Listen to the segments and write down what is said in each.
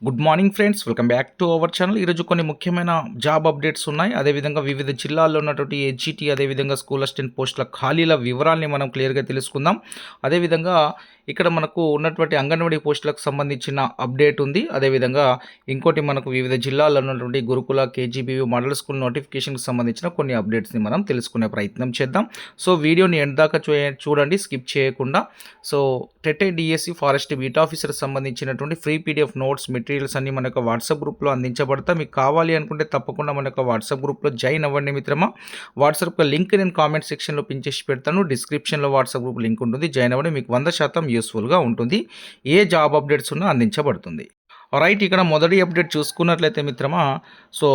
Good morning friends, welcome back to our channel. ఈరోజు కొన్ని ముఖ్యమైన జాబ్ అప్డేట్స్ ఉన్నాయి. అదేవిధంగా వివిధ జిల్లాల్లో ఉన్నటువంటి హెచ్జిటి అదేవిధంగా స్కూల్ అసిస్టెంట్ పోస్టుల ఖాళీల వివరాల్ని మనం క్లియర్గా తెలుసుకుందాం. అదేవిధంగా ఇక్కడ మనకు ఉన్నటువంటి అంగన్వాడీ పోస్టులకు సంబంధించిన అప్డేట్ ఉంది. అదేవిధంగా ఇంకోటి మనకు వివిధ జిల్లాల్లో ఉన్నటువంటి గురుకుల, కేజీబీవీ, మోడల్ స్కూల్ నోటిఫికేషన్కి సంబంధించిన కొన్ని అప్డేట్స్ని మనం తెలుసుకునే ప్రయత్నం చేద్దాం. సో వీడియోని ఎండ్ దాకా చూడండి, స్కిప్ చేయకుండా. So TET DSC forest beat officer సంబంధించినటువంటి ఫ్రీ పీడిఎఫ్ నోట్స్ మెటీరియల్స్ అన్ని మన యొక్క వాట్సాప్ గ్రూప్లో అందించబడతా. మీకు కావాలి అనుకుంటే తప్పకుండా మన యొక్క వాట్సాప్ గ్రూప్లో జాయిన్ అవ్వండి మిత్రమా. వాట్సాప్ లింక్ నేను కామెంట్ సెక్షన్లో పిన్ చేసి పెడతాను. డిస్క్రిప్షన్లో వాట్సాప్ గ్రూప్ లింక్ ఉంటుంది, జాయిన్ అవ్వండి. మీకు 100% యూస్ఫుల్గా ఉంటుంది. ఏ జాబ్ అప్డేట్స్ ఉన్నా అందించబడుతుంది. రైట్, ఇక్కడ మొదటి అప్డేట్ చూసుకున్నట్లయితే మిత్రమా, సో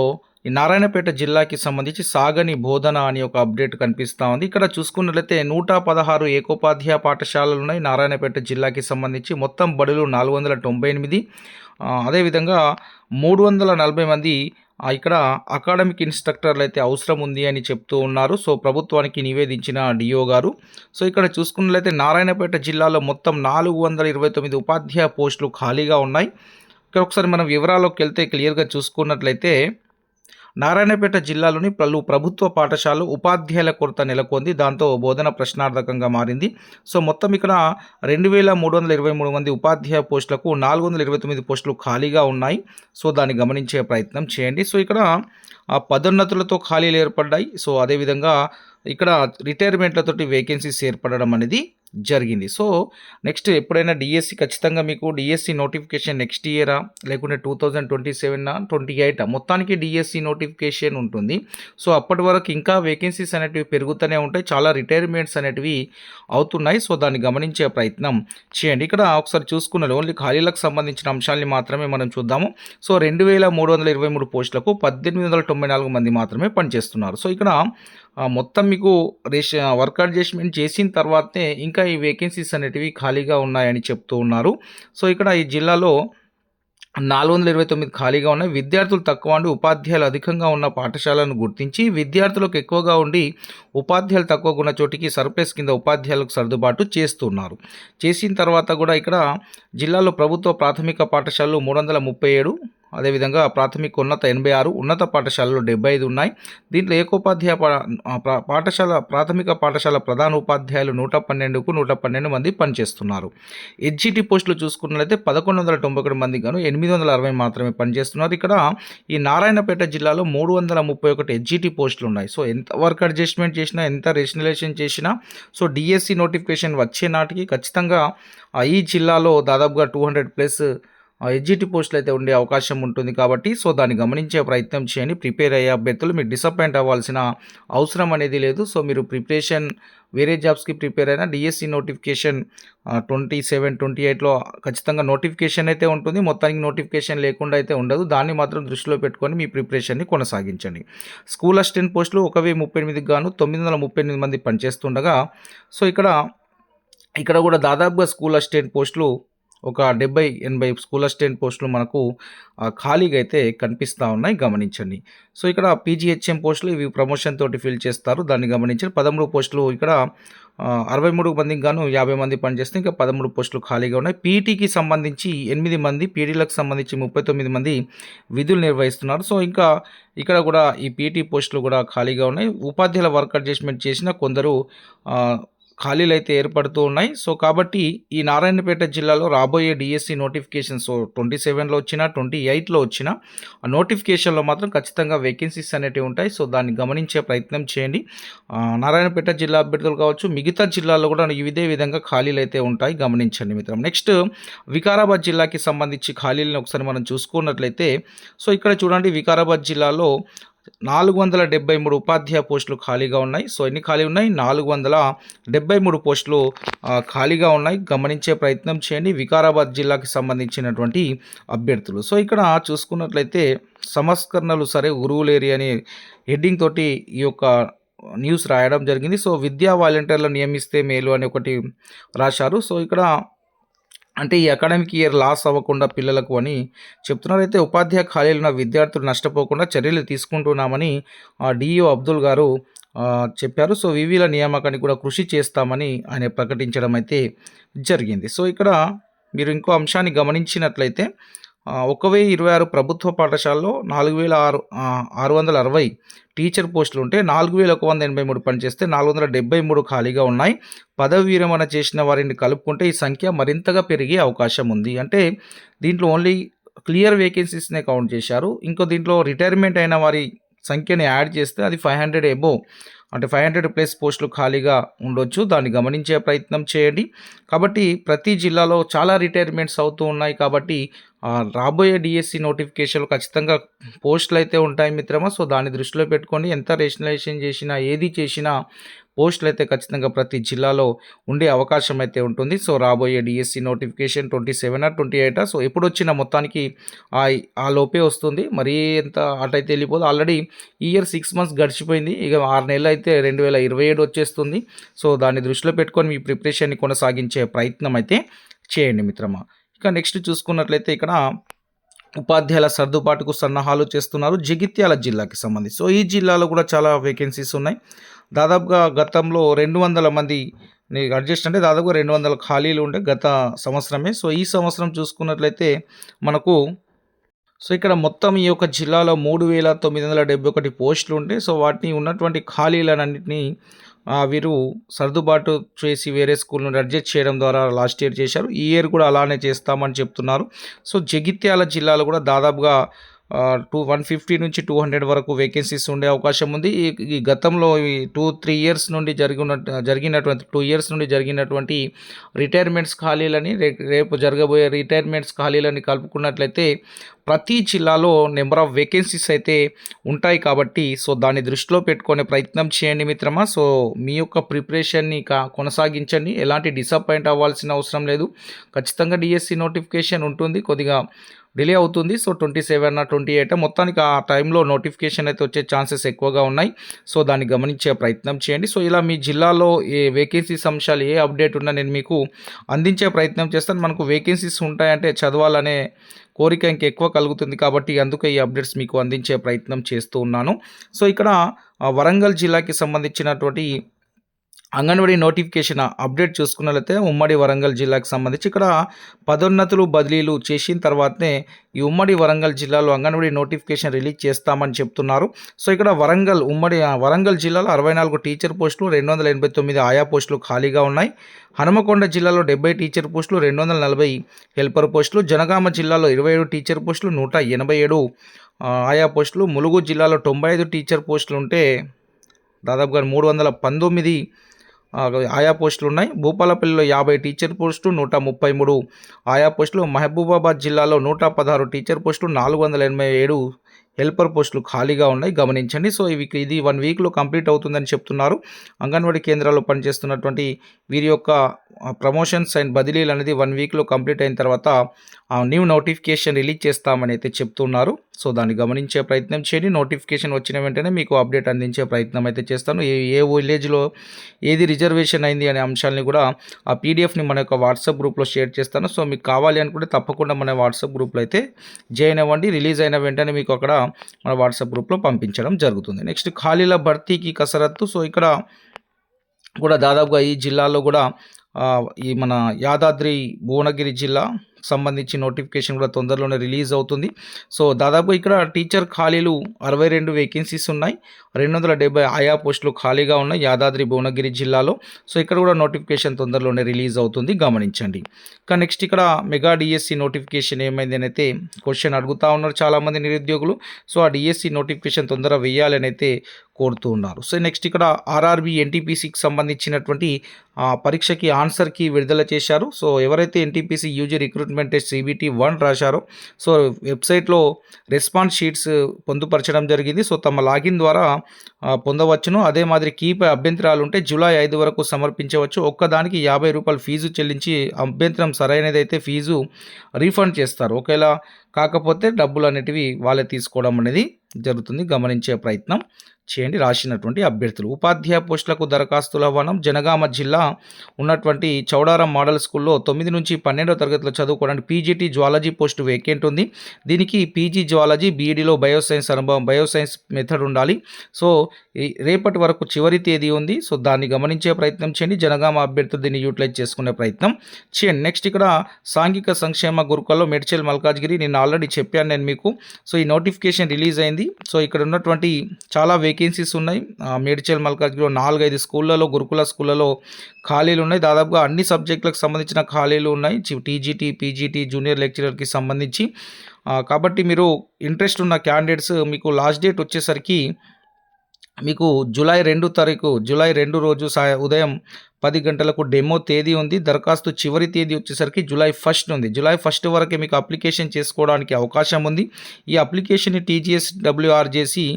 ఈ నారాయణపేట జిల్లాకి సంబంధించి సాగని బోధన అని ఒక అప్డేట్ కనిపిస్తూ ఉంది. ఇక్కడ చూసుకున్నట్లయితే 116 ఏకోపాధ్యాయ పాఠశాలలు ఉన్నాయి నారాయణపేట జిల్లాకి సంబంధించి. మొత్తం బడులు 498. అదేవిధంగా 340 మంది ఇక్కడ అకాడమిక్ ఇన్స్ట్రక్టర్లు అయితే అవసరం ఉంది అని చెప్తూ ఉన్నారు. సో ప్రభుత్వానికి నివేదించిన డిఓ గారు. సో ఇక్కడ చూసుకున్నట్లయితే నారాయణపేట జిల్లాలో మొత్తం 429 ఉపాధ్యాయ పోస్టులు ఖాళీగా ఉన్నాయి. ఇక్కడ ఒకసారి మనం వివరాల్లోకి వెళ్తే క్లియర్గా చూసుకున్నట్లయితే నారాయణపేట జిల్లాలోని పలు ప్రభుత్వ పాఠశాలలు ఉపాధ్యాయుల కొరత నెలకొంది. దాంతో బోధన ప్రశ్నార్థకంగా మారింది. సో మొత్తం ఇక్కడ 2323 మంది ఉపాధ్యాయ పోస్టులకు 429 పోస్టులు ఖాళీగా ఉన్నాయి. సో దాన్ని గమనించే ప్రయత్నం చేయండి. సో ఇక్కడ పదోన్నతులతో ఖాళీలు ఏర్పడ్డాయి. సో అదేవిధంగా ఇక్కడ రిటైర్మెంట్లతోటి వేకెన్సీస్ ఏర్పడడం అనేది జరిగింది. సో నెక్స్ట్ ఎప్పుడైనా డిఎస్సి ఖచ్చితంగా మీకు డిఎస్సి నోటిఫికేషన్ నెక్స్ట్ ఇయరా లేకుంటే 2027 28 మొత్తానికి డిఎస్సి నోటిఫికేషన్ ఉంటుంది. సో అప్పటి వరకు ఇంకా వేకెన్సీస్ అనేటివి పెరుగుతూనే ఉంటాయి, చాలా రిటైర్మెంట్స్ అనేటివి అవుతున్నాయి. సో దాన్ని గమనించే ప్రయత్నం చేయండి. ఇక్కడ ఒకసారి చూసుకున్నది ఓన్లీ ఖాళీలకు సంబంధించిన అంశాలని మాత్రమే మనం చూద్దాము. సో 2323 పోస్టులకు 1894 మంది మాత్రమే పనిచేస్తున్నారు. సో ఇక్కడ మొత్తం మీకు వర్క్ అడ్జస్ట్మెంట్ చేసిన తర్వాతే ఇంకా ఈ వేకెన్సీస్ అనేటివి ఖాళీగా ఉన్నాయని చెప్తూ ఉన్నారు. సో ఇక్కడ ఈ జిల్లాలో 429 ఖాళీగా ఉన్నాయి. విద్యార్థులు తక్కువ ఉండి ఉపాధ్యాయులు అధికంగా ఉన్న పాఠశాలను గుర్తించి విద్యార్థులకు ఎక్కువగా ఉండి ఉపాధ్యాయులు తక్కువగా ఉన్న చోటికి సర్ప్లస్ కింద ఉపాధ్యాయులకు సర్దుబాటు చేస్తున్నారు. చేసిన తర్వాత కూడా ఇక్కడ జిల్లాలో ప్రభుత్వ ప్రాథమిక పాఠశాలలు 337, అదేవిధంగా ప్రాథమిక ఉన్నత 86, ఉన్నత పాఠశాలలు 75 ఉన్నాయి. దీంట్లో ఏకోపాధ్యాయ ప్రాథమిక పాఠశాల ప్రధాన ఉపాధ్యాయులు 112కు 112 మంది పనిచేస్తున్నారు. హెచ్జిటి పోస్టులు చూసుకున్నట్లయితే 1191 మంది గాను 860 మాత్రమే పనిచేస్తున్నారు. ఇక్కడ ఈ నారాయణపేట జిల్లాలో 331 హెచ్జిటి పోస్టులు ఉన్నాయి. సో ఎంత వర్క్ అడ్జస్ట్మెంట్ చేసినా, ఎంత రేషనలైజేషన్ చేసినా, సో డిఎస్సి నోటిఫికేషన్ వచ్చే నాటికి ఖచ్చితంగా ఈ జిల్లాలో దాదాపుగా 200+ హెచ్జిటి పోస్టులు అయితే ఉండే అవకాశం ఉంటుంది. కాబట్టి సో దాన్ని గమనించే ప్రయత్నం చేయండి. ప్రిపేర్ అయ్యే అభ్యర్థులు మీరు డిసప్పాయింట్ అవ్వాల్సిన అవసరం అనేది లేదు. సో మీరు ప్రిపరేషన్ వేరే జాబ్స్కి ప్రిపేర్ అయినా డిఎస్సి నోటిఫికేషన్ 27, 28లో ఖచ్చితంగా నోటిఫికేషన్ అయితే ఉంటుంది. మొత్తానికి నోటిఫికేషన్ లేకుండా అయితే ఉండదు. దాన్ని మాత్రం దృష్టిలో పెట్టుకొని మీ ప్రిపరేషన్ని కొనసాగించండి. స్కూల్ అసిస్టెంట్ పోస్టులు 1038కి గాను 938 మంది పనిచేస్తుండగా, సో ఇక్కడ కూడా దాదాపుగా స్కూల్ అసిస్టెంట్ పోస్టులు ఒక 70-80 స్కూల్ అసిస్టెంట్ పోస్టులు మనకు ఖాళీగా అయితే కనిపిస్తూ ఉన్నాయి, గమనించండి. సో ఇక్కడ పీజీహెచ్ఎం పోస్టులు ఇవి ప్రమోషన్ తోటి ఫిల్ చేస్తారు, దాన్ని గమనించండి. 13 పోస్టులు ఇక్కడ 63 మందికి గాను 50 మంది పనిచేస్తే ఇంకా 13 పోస్టులు ఖాళీగా ఉన్నాయి. పీఈటీకి సంబంధించి 8 మంది, పీడీలకు సంబంధించి 39 మంది విధులు నిర్వహిస్తున్నారు. సో ఇంకా ఇక్కడ కూడా ఈ పీఈటీ పోస్టులు కూడా ఖాళీగా ఉన్నాయి. ఉపాధ్యాయుల వర్క్ అడ్జస్ట్మెంట్ చేసిన కొందరు ఖాళీలు అయితే ఏర్పడుతూ ఉన్నాయి. సో కాబట్టి ఈ నారాయణపేట జిల్లాలో రాబోయే డిఎస్సి నోటిఫికేషన్, సో 27లో వచ్చినా 28లో వచ్చినా ఆ నోటిఫికేషన్లో మాత్రం ఖచ్చితంగా వేకెన్సీస్ అనేటివి ఉంటాయి. సో దాన్ని గమనించే ప్రయత్నం చేయండి. నారాయణపేట జిల్లా అభ్యర్థులు కావచ్చు, మిగతా జిల్లాల్లో కూడా ఇదే విధంగా ఖాళీలు అయితే ఉంటాయి, గమనించండి మిత్రం. నెక్స్ట్ వికారాబాద్ జిల్లాకి సంబంధించి ఖాళీలను ఒకసారి మనం చూసుకున్నట్లయితే, సో ఇక్కడ చూడండి వికారాబాద్ జిల్లాలో 473 ఉపాధ్యాయ పోస్టులు ఖాళీగా ఉన్నాయి. సో ఎన్ని ఖాళీ ఉన్నాయి? 473 పోస్టులు ఖాళీగా ఉన్నాయి, గమనించే ప్రయత్నం చేయండి వికారాబాద్ జిల్లాకి సంబంధించినటువంటి అభ్యర్థులు. సో ఇక్కడ చూసుకున్నట్లయితే సంస్కరణలు సరే గురువులేరి అనే హెడ్డింగ్ తోటి ఈ యొక్క న్యూస్ రాయడం జరిగింది. సో విద్యా వాలంటీర్లు నియమిస్తే మేలు అని ఒకటి రాశారు. సో ఇక్కడ అంటే ఈ అకాడమిక్ ఇయర్ లాస్ అవ్వకుండా పిల్లలకు అని చెప్తున్నారు. అయితే ఉపాధ్యాయ ఖాళీలు ఉన్న విద్యార్థులు నష్టపోకుండా చర్యలు తీసుకుంటున్నామని డిఈఓ అబ్దుల్ గారు చెప్పారు. సో వివిల నియామకానికి కూడా కృషి చేస్తామని ఆయన ప్రకటించడం అయితే జరిగింది. సో ఇక్కడ మీరు ఇంకో అంశాన్ని గమనించినట్లయితే 1026 ప్రభుత్వ పాఠశాలలో 660 టీచర్ పోస్టులు ఉంటే 4183 పనిచేస్తే 473 ఖాళీగా ఉన్నాయి. పదవి విరమణ చేసిన వారిని కలుపుకుంటే ఈ సంఖ్య మరింతగా పెరిగే అవకాశం ఉంది. అంటే దీంట్లో ఓన్లీ క్లియర్ వేకెన్సీస్‌నే కౌంట్ చేశారు. దీంట్లో రిటైర్మెంట్ అయిన వారి సంఖ్యని యాడ్ చేస్తే అది 500 అబోవ్, అంటే 500 ప్లస్ పోస్టులు ఖాళీగా ఉండొచ్చు. దాన్ని గమనించే ప్రయత్నం చేయండి. కాబట్టి ప్రతి జిల్లాలో చాలా రిటైర్మెంట్స్ అవుతూ ఉన్నాయి. కాబట్టి రాబోయే డిఎస్సి నోటిఫికేషన్‌లో ఖచ్చితంగా పోస్టులు అయితే ఉంటాయి మిత్రమా. సో దాన్ని దృష్టిలో పెట్టుకొని ఎంత రేషనలైజేషన్ చేసినా, ఏది చేసినా పోస్టులు అయితే ఖచ్చితంగా ప్రతి జిల్లాలో ఉండే అవకాశం అయితే ఉంటుంది. సో రాబోయే డిఎస్సి నోటిఫికేషన్ 27 28 సో ఎప్పుడొచ్చినా మొత్తానికి ఆ లోపే వస్తుంది. మరీ ఎంత అటైతే వెళ్ళిపోదు. ఆల్రెడీ ఈ ఇయర్ 6 మంత్స్ గడిచిపోయింది. ఇక 6 నెలలు అయితే 2027 వచ్చేస్తుంది. సో దాన్ని దృష్టిలో పెట్టుకొని మీ ప్రిపరేషన్ని కొనసాగించే ప్రయత్నం అయితే చేయండి మిత్రమా. ఇక నెక్స్ట్ చూసుకున్నట్లయితే ఇక్కడ ఉపాధ్యాయుల సర్దుబాటుకు సన్నాహాలు చేస్తున్నారు జగిత్యాల జిల్లాకి సంబంధించి. సో ఈ జిల్లాలో కూడా చాలా వేకెన్సీస్ ఉన్నాయి. దాదాపుగా గతంలో 200 మంది అడ్జస్ట్ అంటే దాదాపుగా 200 ఖాళీలు ఉండే గత సంవత్సరమే. సో ఈ సంవత్సరం చూసుకున్నట్లయితే మనకు ఇక్కడ మొత్తం ఈ యొక్క జిల్లాలో 3971 పోస్టులు ఉంటే సో వాటిని ఉన్నటువంటి ఖాళీలన్నింటినీ వీరు సర్దుబాటు చేసి వేరే స్కూల్ నుండి అడ్జస్ట్ చేయడం ద్వారా లాస్ట్ ఇయర్ చేశారు. ఈ ఇయర్ కూడా అలానే చేస్తామని చెప్తున్నారు. సో జగిత్యాల జిల్లాలో కూడా దాదాపుగా 150 నుంచి 200 వరకు వేకెన్సీస్ ఉండే అవకాశం ఉంది. ఈ గతంలో ఈ 2-3 ఇయర్స్ నుండి జరిగినటువంటి 2 ఇయర్స్ నుండి జరిగినటువంటి రిటైర్మెంట్స్ ఖాళీలని రేపు జరగబోయే రిటైర్మెంట్స్ ఖాళీలని కలుపుకున్నట్లయితే ప్రతి జిల్లాలో నెంబర్ ఆఫ్ వేకెన్సీస్ అయితే ఉంటాయి. కాబట్టి సో దాన్ని దృష్టిలో పెట్టుకునే ప్రయత్నం చేయండి మిత్రమా. సో మీ యొక్క ప్రిపరేషన్ని కొనసాగించండి. ఎలాంటి డిసప్పాయింట్ అవ్వాల్సిన అవసరం లేదు. ఖచ్చితంగా డిఎస్సి నోటిఫికేషన్ ఉంటుంది. కొద్దిగా డిలే అవుతుంది. సో 27 28 మొత్తానికి ఆ టైంలో నోటిఫికేషన్ అయితే వచ్చే ఛాన్సెస్ ఎక్కువగా ఉన్నాయి. సో దాన్ని గమనించే ప్రయత్నం చేయండి. సో ఇలా మీ జిల్లాలో ఏ వేకెన్సీస్ అంశాలు ఏ అప్డేట్ ఉన్నా నేను మీకు అందించే ప్రయత్నం చేస్తాను. మనకు వేకెన్సీస్ ఉంటాయంటే చదవాలనే కోరిక ఇంకెక్కువ కలుగుతుంది. కాబట్టి అందుకే ఈ అప్డేట్స్ మీకు అందించే ప్రయత్నం చేస్తూ ఉన్నాను. సో ఇక్కడ వరంగల్ జిల్లాకి సంబంధించినటువంటి అంగన్వాడీ నోటిఫికేషన్ అప్డేట్ చూసుకున్నట్లయితే ఉమ్మడి వరంగల్ జిల్లాకు సంబంధించి ఇక్కడ పదోన్నతులు బదిలీలు చేసిన తర్వాతనే ఈ ఉమ్మడి వరంగల్ జిల్లాలో అంగన్వాడీ నోటిఫికేషన్ రిలీజ్ చేస్తామని చెప్తున్నారు. సో ఇక్కడ వరంగల్ జిల్లాలో 64 టీచర్ పోస్టులు, 289 ఆయా పోస్టులు ఖాళీగా ఉన్నాయి. హనుమకొండ జిల్లాలో 70 టీచర్ పోస్టులు, 240 హెల్పర్ పోస్టులు, జనగామ జిల్లాలో 27 టీచర్ పోస్టులు, 187 ఆయా పోస్టులు, ములుగు జిల్లాలో 95 టీచర్ పోస్టులు ఉంటే దాదాపుగా 319 ఆయా పోస్టులు ఉన్నాయి. భూపాలపల్లిలో 50 టీచర్ పోస్టులు, 133 ఆయా పోస్టులు, మహబూబాబాద్ జిల్లాలో 116 టీచర్ పోస్టులు, 487 హెల్పర్ పోస్టులు ఖాళీగా ఉన్నాయి. గమనించండి. సో ఇది 1 వీక్లో కంప్లీట్ అవుతుందని చెప్తున్నారు. అంగన్వాడీ కేంద్రాల్లో పనిచేస్తున్నటువంటి వీరి యొక్క ప్రమోషన్స్ అండ్ బదిలీలు అనేది 1 వీక్లో కంప్లీట్ అయిన తర్వాత న్యూ నోటిఫికేషన్ రిలీజ్ చేస్తామని అయితే చెప్తున్నారు. సో దాన్ని గమనించే ప్రయత్నం చేయండి. నోటిఫికేషన్ వచ్చిన వెంటనే మీకు అప్డేట్ అందించే ప్రయత్నం అయితే చేస్తాను. ఏ విలేజ్లో ఏది రిజర్వేషన్ అయింది అనే అంశాలని కూడా ఆ పీడిఎఫ్ని మన యొక్క వాట్సాప్ గ్రూప్లో షేర్ చేస్తాను. సో మీకు కావాలి అనుకుంటే తప్పకుండా మన వాట్సాప్ గ్రూప్లో అయితే జాయిన్ అవ్వండి. రిలీజ్ అయిన వెంటనే మీకు అక్కడ మన వాట్సాప్ గ్రూప్లో పంపించడం జరుగుతుంది. నెక్స్ట్ ఖాళీల భర్తీకి కసరత్తు. సో ఇక్కడ కూడా దాదాపుగా ఈ జిల్లాలో కూడా ఈ మన యాదాద్రి భువనగిరి జిల్లా సంబంధించి నోటిఫికేషన్ కూడా తొందరలోనే రిలీజ్ అవుతుంది. సో దాదాపు ఇక్కడ టీచర్ ఖాళీలు 62 వేకెన్సీస్ ఉన్నాయి. 270 ఆయా పోస్టులు ఖాళీగా ఉన్నాయి యాదాద్రి భువనగిరి జిల్లాలో. సో ఇక్కడ కూడా నోటిఫికేషన్ తొందరలోనే రిలీజ్ అవుతుంది. గమనించండి. ఇంకా నెక్స్ట్ ఇక్కడ మెగా డిఎస్సి నోటిఫికేషన్ ఏమైంది అని అయితే క్వశ్చన్ అడుగుతూ ఉన్నారు చాలామంది నిరుద్యోగులు. సో ఆ డిఎస్సి నోటిఫికేషన్ తొందరగా వేయాలని అయితే కోరుతూ ఉన్నారు. సో నెక్స్ట్ ఇక్కడ ఆర్ఆర్బి ఎన్టీపీసీకి సంబంధించినటువంటి పరీక్షకి ఆన్సర్ కీ విడుదల చేశారు. సో ఎవరైతే NTPC UG recruitment test CBT 1 రాశారో సో వెబ్సైట్లో రెస్పాన్స్ షీట్స్ పొందుపరచడం జరిగింది. సో తమ లాగిన్ ద్వారా పొందవచ్చును. అదే మాదిరి కీపై అభ్యంతరాలు ఉంటే జూలై 5 వరకు సమర్పించవచ్చు. ఒక్కదానికి ₹50 ఫీజు చెల్లించి అభ్యంతరం సరైనదైతే ఫీజు రీఫండ్ చేస్తారు. ఒకవేళ కాకపోతే డబ్బులు అనేటివి వాళ్ళే తీసుకోవడం అనేది జరుగుతుంది, గమనించే ప్రయత్నం చేయండి రాసినటువంటి అభ్యర్థులు. ఉపాధ్యాయ పోస్టులకు దరఖాస్తుల ఆహ్వానం. జనగామ జిల్లా ఉన్నటువంటి చౌడారం మోడల్ స్కూల్లో 9 నుంచి 12వ తరగతిలో చదువుకోవడానికి పీజీటీ జువాలజీ పోస్టు వేకెంట్ ఉంది. దీనికి పీజీ జువాలజీ, బీఈడీలో బయోసైన్స్ అనుభవం, బయోసైన్స్ మెథడ్ ఉండాలి. సో రేపటి వరకు చివరి తేదీ ఉంది. సో దాన్ని గమనించే ప్రయత్నం చేయండి. జనగామ అభ్యర్థులు దీన్ని యూటిలైజ్ చేసుకునే ప్రయత్నం చేయండి. నెక్స్ట్ ఇక్కడ సాంఘిక సంక్షేమ గురుకుల్లో మేడ్చల్ మల్కాజ్గిరి, నేను ఆల్రెడీ చెప్పాను నేను మీకు. సో ఈ నోటిఫికేషన్ రిలీజ్ అయింది. సో ఇక్కడ ఉన్నటువంటి చాలా వేకెన్సీస్ ఉన్నాయి. మేడ్చల్ మల్కాజ్గిరిలో 4-5 స్కూళ్ళలో, గురుకుల స్కూళ్ళలో ఖాళీలు ఉన్నాయి. దాదాపుగా అన్ని సబ్జెక్టులకు సంబంధించిన ఖాళీలు ఉన్నాయి. టీజీటీ, పీజీటీ, జూనియర్ లెక్చరర్కి సంబంధించి. కాబట్టి మీరు ఇంట్రెస్ట్ ఉన్న క్యాండిడేట్స్, మీకు లాస్ట్ డేట్ వచ్చేసరికి మీకు జూలై 2 రోజు ఉదయం 10 గంటలకు డెమో తేదీ ఉంది. దరఖాస్తు చివరి తేదీ వచ్చేసరికి జూలై 1 ఉంది. జూలై 1 వరకే మీకు అప్లికేషన్ చేసుకోవడానికి అవకాశం ఉంది. ఈ అప్లికేషన్ని TGS WRJC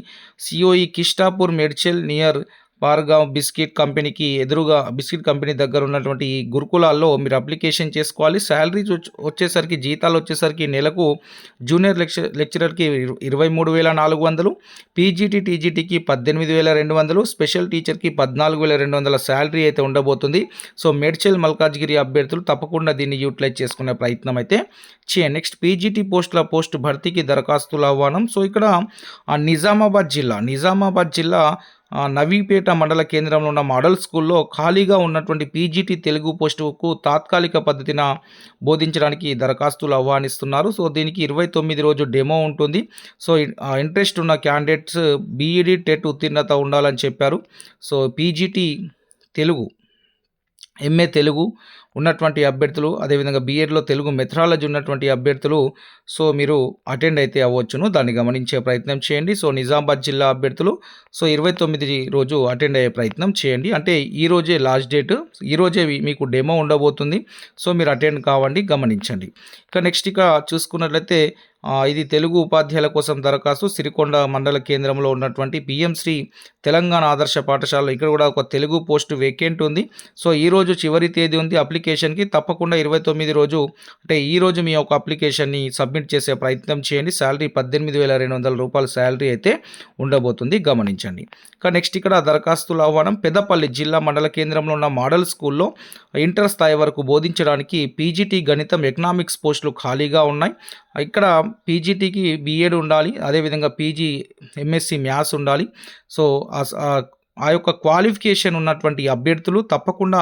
COE Kishtapur Medchal near పార్గావ్ బిస్కెట్ కంపెనీకి ఎదురుగా, బిస్కెట్ కంపెనీ దగ్గర ఉన్నటువంటి ఈ గురుకులాల్లో మీరు అప్లికేషన్ చేసుకోవాలి. శాలరీ వచ్చేసరికి, జీతాలు వచ్చేసరికి నెలకు జూనియర్ లెక్చరర్కి 23,400, పీజీటీ టీజీటీకి 18,200, స్పెషల్ టీచర్కి 14,200 శాలరీ అయితే ఉండబోతుంది. సో మేడ్చల్ మల్కాజ్గిరి అభ్యర్థులు తప్పకుండా దీన్ని యూటిలైజ్ చేసుకునే ప్రయత్నం అయితే చేయండి. నెక్స్ట్ పీజీటీ పోస్టు భర్తీకి దరఖాస్తుల ఆహ్వానం. సో ఇక్కడ నిజామాబాద్ జిల్లా నవీపేట మండల కేంద్రంలో ఉన్న మోడల్ స్కూల్లో ఖాళీగా ఉన్నటువంటి పీజీటీ తెలుగు పోస్టుకు తాత్కాలిక పద్ధతిన బోధించడానికి దరఖాస్తులు ఆహ్వానిస్తున్నారు. సో దీనికి 29 రోజు డెమో ఉంటుంది. సో ఇంట్రెస్ట్ ఉన్న క్యాండిడేట్స్ బీఈడీ టెట్ ఉత్తీర్ణత ఉండాలని చెప్పారు. So PGT Telugu, MA Telugu ఉన్నటువంటి అభ్యర్థులు, అదేవిధంగా బీఎడ్లో తెలుగు మెథడాలజీ ఉన్నటువంటి అభ్యర్థులు సో మీరు అటెండ్ అయితే అవ్వచ్చును. దాన్ని గమనించే ప్రయత్నం చేయండి. సో నిజామాబాద్ జిల్లా అభ్యర్థులు సో 29 రోజు అటెండ్ అయ్యే ప్రయత్నం చేయండి. అంటే ఈరోజే లాస్ట్ డేట్, ఈరోజే మీకు డెమో ఉండబోతుంది. సో మీరు అటెండ్ కావండి, గమనించండి. ఇక నెక్స్ట్ ఇక చూసుకున్నట్లయితే ఇది తెలుగు ఉపాధ్యాయుల కోసం దరఖాస్తు. సిరికొండ మండల కేంద్రంలో ఉన్నటువంటి పిఎంశ్రీ తెలంగాణ ఆదర్శ పాఠశాలలో ఇక్కడ కూడా ఒక తెలుగు పోస్టు వేకెంట్ ఉంది. సో ఈరోజు చివరి తేదీ ఉంది అప్లికేషన్కి. తప్పకుండా 29 రోజు, అంటే ఈరోజు మీ యొక్క అప్లికేషన్ని సబ్మిట్ చేసే ప్రయత్నం చేయండి. శాలరీ 18,200 రూపాయల శాలరీ అయితే ఉండబోతుంది, గమనించండి. ఇక నెక్స్ట్ ఇక్కడ దరఖాస్తుల ఆహ్వానం. పెద్దపల్లి జిల్లా మండల కేంద్రంలో ఉన్న మోడల్ స్కూల్లో ఇంటర్ స్థాయి వరకు బోధించడానికి పీజీటీ గణితం, ఎకనామిక్స్ పోస్టులు ఖాళీగా ఉన్నాయి. ఇక్కడ పీజీటీకి బీఎడ్ ఉండాలి, అదేవిధంగా పీజీ ఎంఎస్సి మ్యాథ్స్ ఉండాలి. సో ఆ యొక్క క్వాలిఫికేషన్ ఉన్నటువంటి అభ్యర్థులు తప్పకుండా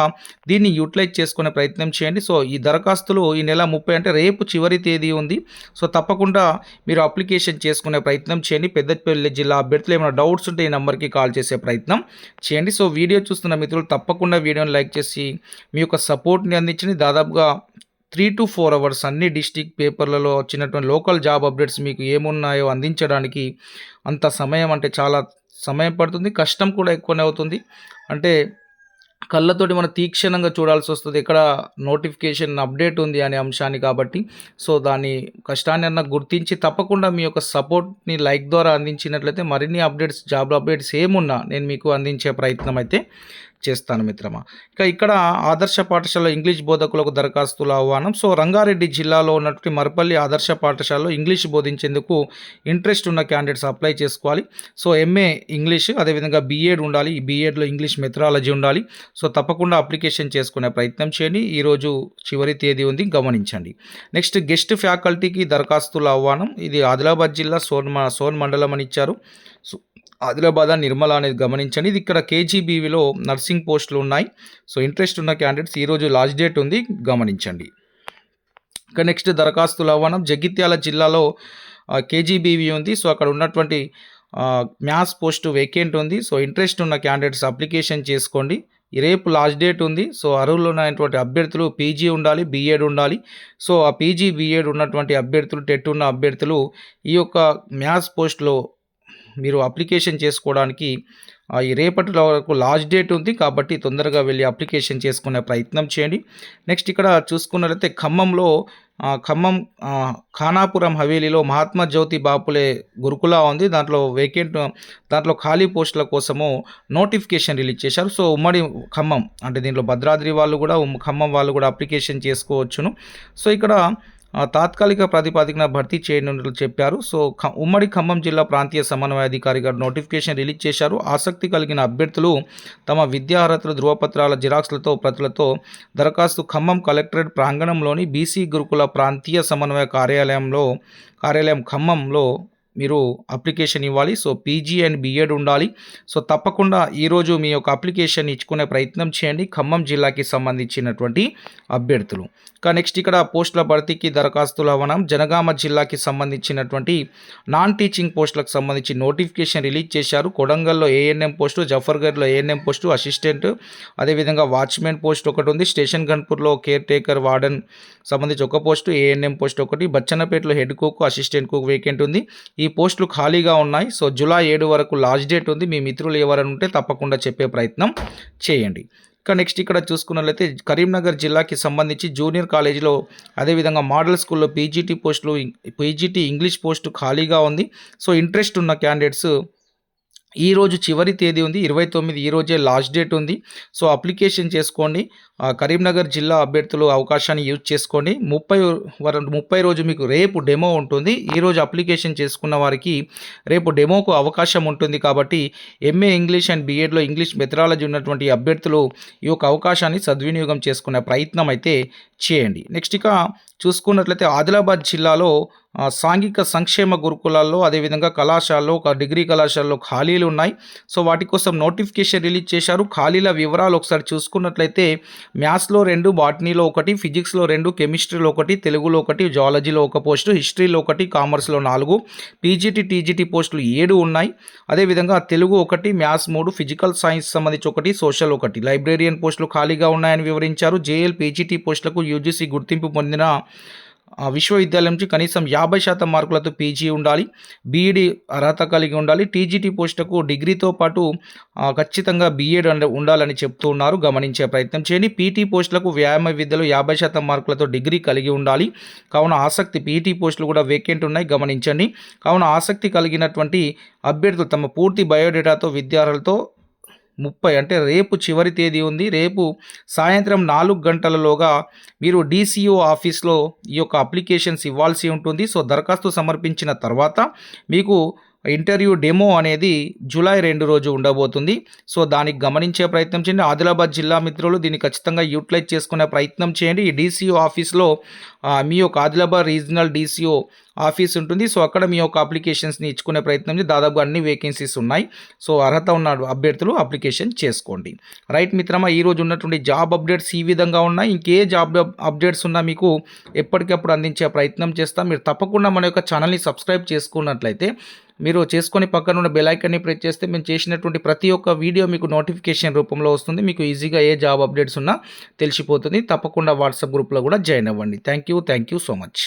దీన్ని యూటిలైజ్ చేసుకునే ప్రయత్నం చేయండి. సో ఈ దరఖాస్తులు ఈ నెల 30, అంటే రేపు చివరి తేదీ ఉంది. సో తప్పకుండా మీరు అప్లికేషన్ చేసుకునే ప్రయత్నం చేయండి. పెద్దపల్లి జిల్లా అభ్యర్థులు ఏమైనా డౌట్స్ ఉంటే ఈ నెంబర్కి కాల్ చేసే ప్రయత్నం చేయండి. సో వీడియో చూస్తున్న మిత్రులు తప్పకుండా వీడియోని లైక్ చేసి మీ యొక్క సపోర్ట్ని అందించండి. దాదాపుగా 3 to 4 అవర్స్ అన్ని డిస్ట్రిక్ట్ పేపర్లలో వచ్చినటువంటి లోకల్ జాబ్ అప్డేట్స్ మీకు ఏమున్నాయో అందించడానికి అంత సమయం, అంటే చాలా సమయం పడుతుంది, కష్టం కూడా ఎక్కువనే అవుతుంది. అంటే కళ్ళతోటి మనం తీక్షణంగా చూడాల్సి వస్తుంది ఎక్కడ నోటిఫికేషన్ అప్డేట్ ఉంది అనే అంశాన్ని. కాబట్టి సో దాని కష్టాన్ని అన్న గుర్తించి తప్పకుండా మీ యొక్క సపోర్ట్ని లైక్ ద్వారా అందించినట్లయితే మరిన్ని అప్డేట్స్, జాబ్ అప్డేట్స్ ఏమున్నా నేను మీకు అందించే ప్రయత్నం అయితే చేస్తాను మిత్రమా. ఇక ఇక్కడ ఆదర్శ పాఠశాల ఇంగ్లీష్ బోధకులకు దరఖాస్తుల ఆహ్వానం. సో రంగారెడ్డి జిల్లాలో ఉన్నటువంటి మరపల్లి ఆదర్శ పాఠశాలలో ఇంగ్లీష్ బోధించేందుకు ఇంట్రెస్ట్ ఉన్న క్యాండిడేట్స్ అప్లై చేసుకోవాలి. సో ఎంఏ ఇంగ్లీష్, అదేవిధంగా బీఎడ్ ఉండాలి. ఈ బీఎడ్లో ఇంగ్లీష్ మెథడాలజీ ఉండాలి. సో తప్పకుండా అప్లికేషన్ చేసుకునే ప్రయత్నం చేయండి. ఈరోజు చివరి తేదీ ఉంది, గమనించండి. నెక్స్ట్ గెస్ట్ ఫ్యాకల్టీకి దరఖాస్తుల ఆహ్వానం. ఇది ఆదిలాబాద్ జిల్లా సోన్ మండలం అని ఇచ్చారు. సో ఆదిలాబాద్ నిర్మల అనేది గమనించండి. ఇది ఇక్కడ కేజీబీవీలో నర్సింగ్ పోస్టులు ఉన్నాయి. సో ఇంట్రెస్ట్ ఉన్న క్యాండిడేట్స్ ఈరోజు లాస్ట్ డేట్ ఉంది, గమనించండి. ఇక నెక్స్ట్ దరఖాస్తుల ఆహ్వానం. జగిత్యాల జిల్లాలో కేజీబీవీ ఉంది. సో అక్కడ ఉన్నటువంటి మ్యాథ్స్ పోస్టు వేకెంట్ ఉంది. సో ఇంట్రెస్ట్ ఉన్న క్యాండిడేట్స్ అప్లికేషన్ చేసుకోండి. రేపు లాస్ట్ డేట్ ఉంది. సో అర్హులు ఉన్నటువంటి అభ్యర్థులు పీజీ ఉండాలి, బీఎడ్ ఉండాలి. సో ఆ పీజీ బీఎడ్ ఉన్నటువంటి అభ్యర్థులు, టెట్ ఉన్న అభ్యర్థులు ఈ యొక్క మ్యాథ్స్ పోస్టులో మీరు అప్లికేషన్ చేసుకోవడానికి ఈ రేపటి వరకు లాస్ట్ డేట్ ఉంది. కాబట్టి తొందరగా వెళ్ళి అప్లికేషన్ చేసుకునే ప్రయత్నం చేయండి. నెక్స్ట్ ఇక్కడ చూసుకున్నట్లయితే ఖమ్మం ఖానాపురం హవేలీలో మహాత్మా జ్యోతి బాపులే గురుకులా ఉంది. దాంట్లో ఖాళీ పోస్టుల కోసము నోటిఫికేషన్ రిలీజ్ చేశారు. సో ఉమ్మడి ఖమ్మం, అంటే దీంట్లో భద్రాద్రి వాళ్ళు కూడా, ఖమ్మం వాళ్ళు కూడా అప్లికేషన్ చేసుకోవచ్చును. సో ఇక్కడ తాత్కాలిక ప్రాతిపదికన భర్తీ చేయనున్నట్లు చెప్పారు. సో ఉమ్మడి ఖమ్మం జిల్లా ప్రాంతీయ సమన్వయాధికారి గారు నోటిఫికేషన్ రిలీజ్ చేశారు. ఆసక్తి కలిగిన అభ్యర్థులు తమ విద్యా అర్హతల ధృవపత్రాల జిరాక్స్లతో ప్రతులతో దరఖాస్తు ఖమ్మం కలెక్టరేట్ ప్రాంగణంలోని బీసీ గురుకుల ప్రాంతీయ సమన్వయ కార్యాలయం ఖమ్మంలో మీరు అప్లికేషన్ ఇవ్వాలి. సో పీజీ అండ్ బీఎడ్ ఉండాలి. సో తప్పకుండా ఈరోజు మీ యొక్క అప్లికేషన్ ఇచ్చుకునే ప్రయత్నం చేయండి ఖమ్మం జిల్లాకి సంబంధించినటువంటి అభ్యర్థులు. నెక్స్ట్ ఇక్కడ పోస్టుల భర్తీకి దరఖాస్తుల ఆహ్వానం. జనగామ జిల్లాకి సంబంధించినటువంటి నాన్ టీచింగ్ పోస్టులకు సంబంధించి నోటిఫికేషన్ రిలీజ్ చేశారు. కొడంగల్లో ఏఎన్ఎం పోస్టు, జఫర్గఢ్లో ఏఎన్ఎం పోస్టు, అసిస్టెంట్, అదేవిధంగా వాచ్మెన్ పోస్ట్ ఒకటి ఉంది. స్టేషన్ గన్పూర్లో కేర్ టేకర్ వార్డెన్ సంబంధించి ఒక పోస్టు, ఏఎన్ఎం పోస్ట్ ఒకటి. బచ్చన్నపేటలో head cook, assistant cook vacant ఉంది. ఈ పోస్టులు ఖాళీగా ఉన్నాయి. సో జూలై 7 వరకు లాస్ట్ డేట్ ఉంది. మీ మిత్రులు ఎవరైనా ఉంటే తప్పకుండా చెప్పే ప్రయత్నం చేయండి. నెక్స్ట్ ఇక్కడ చూసుకున్నట్లయితే కరీంనగర్ జిల్లాకి సంబంధించి జూనియర్ కాలేజీలో అదేవిధంగా మోడల్ స్కూల్లో పీజీటీ ఇంగ్లీష్ పోస్టు ఖాళీగా ఉంది. సో ఇంట్రెస్ట్ ఉన్న క్యాండిడేట్స్ ఈరోజు చివరి తేదీ ఉంది 29, ఈరోజే లాస్ట్ డేట్ ఉంది. సో అప్లికేషన్ చేసుకోండి. కరీంనగర్ జిల్లా అభ్యర్థులు అవకాశాన్ని యూజ్ చేసుకోండి. 30 రోజు మీకు రేపు డెమో ఉంటుంది. ఈరోజు అప్లికేషన్ చేసుకున్న వారికి రేపు డెమోకు అవకాశం ఉంటుంది. కాబట్టి ఎంఏ ఇంగ్లీష్ అండ్ బీఎడ్లో ఇంగ్లీష్ మెథడాలజీ ఉన్నటువంటి అభ్యర్థులు ఈ యొక్క అవకాశాన్ని సద్వినియోగం చేసుకునే ప్రయత్నం అయితే చేయండి. నెక్స్ట్ ఇక చూసుకున్నట్లయితే ఆదిలాబాద్ జిల్లాలో సాంఘిక సంక్షేమ గురుకులాల్లో అదేవిధంగా కళాశాలలో డిగ్రీ కళాశాలలో ఖాళీలు ఉన్నాయి. సో వాటి కోసం నోటిఫికేషన్ రిలీజ్ చేశారు. ఖాళీల వివరాలు ఒకసారి చూసుకున్నట్లయితే మ్యాథ్స్లో 2, బాటనీలో 1, ఫిజిక్స్లో 2, కెమిస్ట్రీలో 1, తెలుగులో 1, జువాలజీలో 1 పోస్టు, హిస్టరీలో 1, కామర్స్లో 4, పీజీటీ టీజీటీ పోస్టులు 7 ఉన్నాయి. అదేవిధంగా తెలుగు 1, మ్యాథ్స్ 3, ఫిజికల్ సైన్స్ సంబంధించి 1, సోషల్ 1, లైబ్రేరియన్ పోస్టులు ఖాళీగా ఉన్నాయని వివరించారు. జేఎల్ పీజీటీ పోస్టులకు యూజీసీ గుర్తింపు పొందిన విశ్వవిద్యాలయం నుంచి కనీసం 50% మార్కులతో పీజీ ఉండాలి. బీఈడి అర్హత కలిగి ఉండాలి. టీజీటీ పోస్టుకు డిగ్రీతో పాటు ఖచ్చితంగా బీఎడ్ ఉండాలని చెప్తూ ఉన్నారు. గమనించే ప్రయత్నం చేయండి. పీటీ పోస్టులకు వ్యాయామ విద్యలో 50% మార్కులతో డిగ్రీ కలిగి ఉండాలి. కావున ఆసక్తి పీటీ పోస్టులు కూడా వేకెంట్ ఉన్నాయి. గమనించండి. కావున ఆసక్తి కలిగినటువంటి అభ్యర్థులు తమ పూర్తి బయోడేటాతో విద్యార్థులతో 30 అంటే రేపు చివరి తేదీ ఉంది. రేపు సాయంత్రం 4 గంటలలోగా మీరు డీసీఓ ఆఫీస్లో ఈ యొక్క అప్లికేషన్స్ ఇవ్వాల్సి ఉంటుంది. సో దరఖాస్తు సమర్పించిన తర్వాత మీకు ఇంటర్వ్యూ డెమో అనేది జూలై 2 రోజు ఉండబోతుంది. సో దానికి గమనించే ప్రయత్నం చేయండి. ఆదిలాబాద్ జిల్లా మిత్రులు దీన్ని ఖచ్చితంగా యూటిలైజ్ చేసుకునే ప్రయత్నం చేయండి. ఈ డీసీఓ ఆఫీస్లో మీ యొక్క ఆదిలాబాద్ రీజనల్ డీసీఓ ఆఫీస్ ఉంటుంది. సో అక్కడ మీ యొక్క అప్లికేషన్స్ని ఇచ్చుకునే ప్రయత్నం చేసి దాదాపుగా అన్ని వేకెన్సీస్ ఉన్నాయి. సో అర్హత ఉన్న అభ్యర్థులు అప్లికేషన్ చేసుకోండి. రైట్ మిత్రమా, ఈరోజు ఉన్నటువంటి జాబ్ అప్డేట్స్ ఈ విధంగా ఉన్నాయి. ఇంకే జాబ్ అప్డేట్స్ ఉన్నా మీకు ఎప్పటికప్పుడు అందించే ప్రయత్నం చేస్తాం. మీరు తప్పకుండా మన యొక్క ఛానల్ని సబ్స్క్రైబ్ చేసుకున్నట్లయితే మీరు చేసుకొని పక్కన ఉన్న బెల్ ఐకాన్ని ప్రెస్ చేస్తే మేము చేసినటువంటి ప్రతి ఒక్క వీడియో మీకు నోటిఫికేషన్ రూపంలో వస్తుంది. మీకు ఈజీగా ఏ జాబ్ అప్డేట్స్ ఉన్నా తెలిసిపోతుంది. తప్పకుండా వాట్సాప్ గ్రూప్లో కూడా జాయిన్ అవ్వండి. Thank you so much.